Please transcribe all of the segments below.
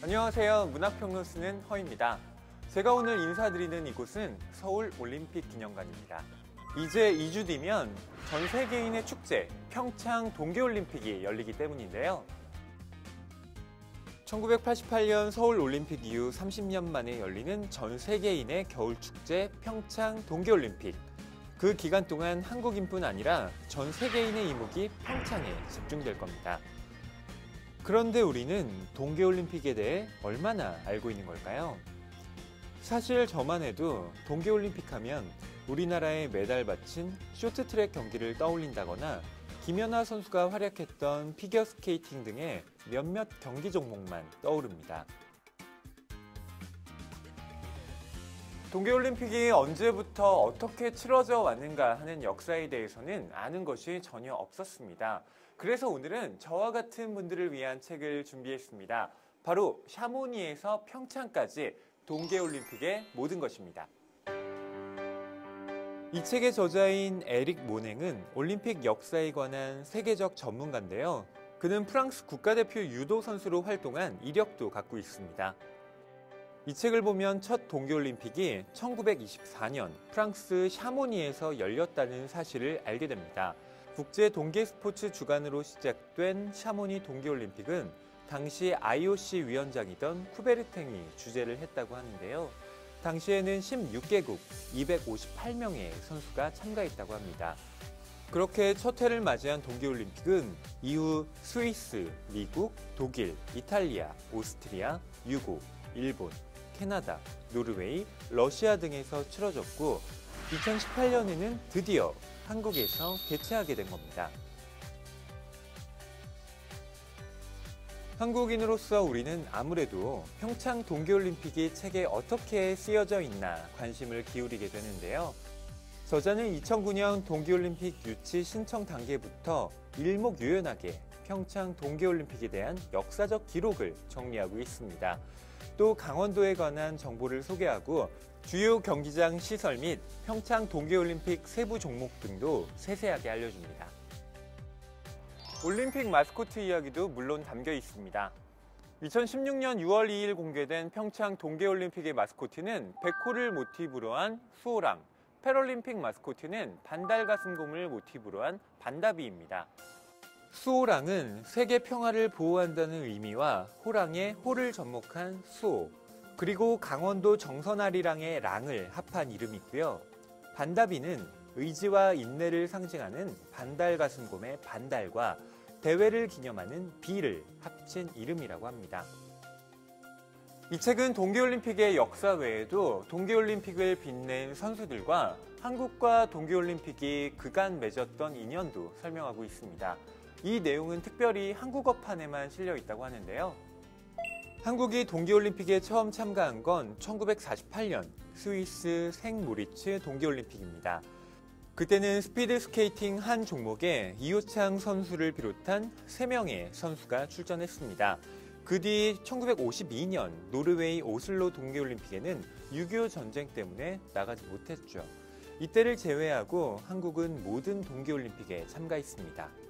안녕하세요. 문학평론 쓰는 허입니다. 제가 오늘 인사드리는 이곳은 서울 올림픽 기념관입니다. 이제 2주 뒤면 전 세계인의 축제 평창 동계올림픽이 열리기 때문인데요. 1988년 서울 올림픽 이후 30년 만에 열리는 전 세계인의 겨울축제 평창 동계올림픽. 그 기간 동안 한국인뿐 아니라 전 세계인의 이목이 평창에 집중될 겁니다. 그런데 우리는 동계올림픽에 대해 얼마나 알고 있는 걸까요? 사실 저만 해도 동계올림픽 하면 우리나라에 메달 바친 쇼트트랙 경기를 떠올린다거나 김연아 선수가 활약했던 피겨스케이팅 등의 몇몇 경기 종목만 떠오릅니다. 동계올림픽이 언제부터 어떻게 치러져 왔는가 하는 역사에 대해서는 아는 것이 전혀 없었습니다. 그래서 오늘은 저와 같은 분들을 위한 책을 준비했습니다. 바로 샤모니에서 평창까지 동계올림픽의 모든 것입니다. 이 책의 저자인 에릭 모냉은 올림픽 역사에 관한 세계적 전문가인데요. 그는 프랑스 국가대표 유도 선수로 활동한 이력도 갖고 있습니다. 이 책을 보면 첫 동계올림픽이 1924년 프랑스 샤모니에서 열렸다는 사실을 알게 됩니다. 국제 동계스포츠 주간으로 시작된 샤모니 동계올림픽은 당시 IOC 위원장이던 쿠베르탱이 주재를 했다고 하는데요. 당시에는 16개국 258명의 선수가 참가했다고 합니다. 그렇게 첫 해를 맞이한 동계올림픽은 이후 스위스, 미국, 독일, 이탈리아, 오스트리아, 유고, 일본, 캐나다, 노르웨이, 러시아 등에서 치러졌고 2018년에는 드디어 한국에서 개최하게 된 겁니다. 한국인으로서 우리는 아무래도 평창 동계올림픽이 책에 어떻게 쓰여져 있나 관심을 기울이게 되는데요. 저자는 2009년 동계올림픽 유치 신청 단계부터 일목요연하게 평창 동계올림픽에 대한 역사적 기록을 정리하고 있습니다. 또 강원도에 관한 정보를 소개하고 주요 경기장 시설 및 평창 동계올림픽 세부 종목 등도 세세하게 알려줍니다. 올림픽 마스코트 이야기도 물론 담겨 있습니다. 2016년 6월 2일 공개된 평창 동계올림픽의 마스코트는 백호를 모티브로 한 수호랑, 패럴림픽 마스코트는 반달가슴곰을 모티브로 한 반다비입니다. 수호랑은 세계 평화를 보호한다는 의미와 호랑의 호를 접목한 수호, 그리고 강원도 정선아리랑의 랑을 합한 이름이고요. 반다비는 의지와 인내를 상징하는 반달가슴곰의 반달과 대회를 기념하는 비를 합친 이름이라고 합니다. 이 책은 동계올림픽의 역사 외에도 동계올림픽을 빛낸 선수들과 한국과 동계올림픽이 그간 맺었던 인연도 설명하고 있습니다. 이 내용은 특별히 한국어판에만 실려 있다고 하는데요. 한국이 동계올림픽에 처음 참가한 건 1948년 스위스 생모리츠 동계올림픽입니다. 그때는 스피드 스케이팅 한 종목에 이호창 선수를 비롯한 3명의 선수가 출전했습니다. 그 뒤 1952년 노르웨이 오슬로 동계올림픽에는 6.25 전쟁 때문에 나가지 못했죠. 이때를 제외하고 한국은 모든 동계올림픽에 참가했습니다.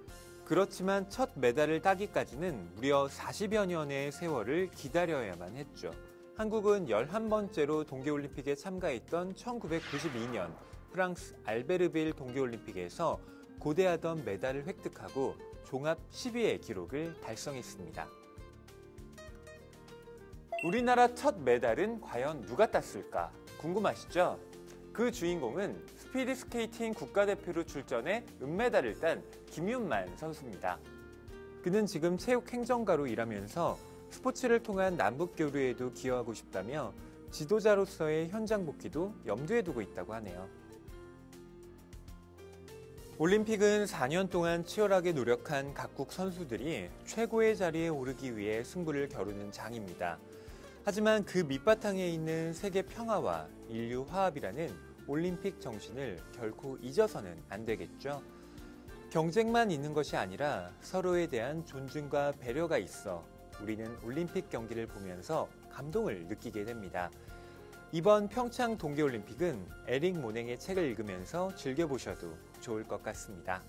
그렇지만 첫 메달을 따기까지는 무려 40여 년의 세월을 기다려야만 했죠. 한국은 11번째로 동계올림픽에 참가했던 1992년 프랑스 알베르빌 동계올림픽에서 고대하던 메달을 획득하고 종합 10위의 기록을 달성했습니다. 우리나라 첫 메달은 과연 누가 땄을까? 궁금하시죠? 그 주인공은 스피드 스케이팅 국가대표로 출전해 은메달을 딴 김윤만 선수입니다. 그는 지금 체육행정가로 일하면서 스포츠를 통한 남북교류에도 기여하고 싶다며 지도자로서의 현장 복귀도 염두에 두고 있다고 하네요. 올림픽은 4년 동안 치열하게 노력한 각국 선수들이 최고의 자리에 오르기 위해 승부를 겨루는 장입니다. 하지만 그 밑바탕에 있는 세계 평화와 인류 화합이라는 올림픽 정신을 결코 잊어서는 안 되겠죠. 경쟁만 있는 것이 아니라 서로에 대한 존중과 배려가 있어 우리는 올림픽 경기를 보면서 감동을 느끼게 됩니다. 이번 평창 동계올림픽은 에릭 모냉의 책을 읽으면서 즐겨보셔도 좋을 것 같습니다.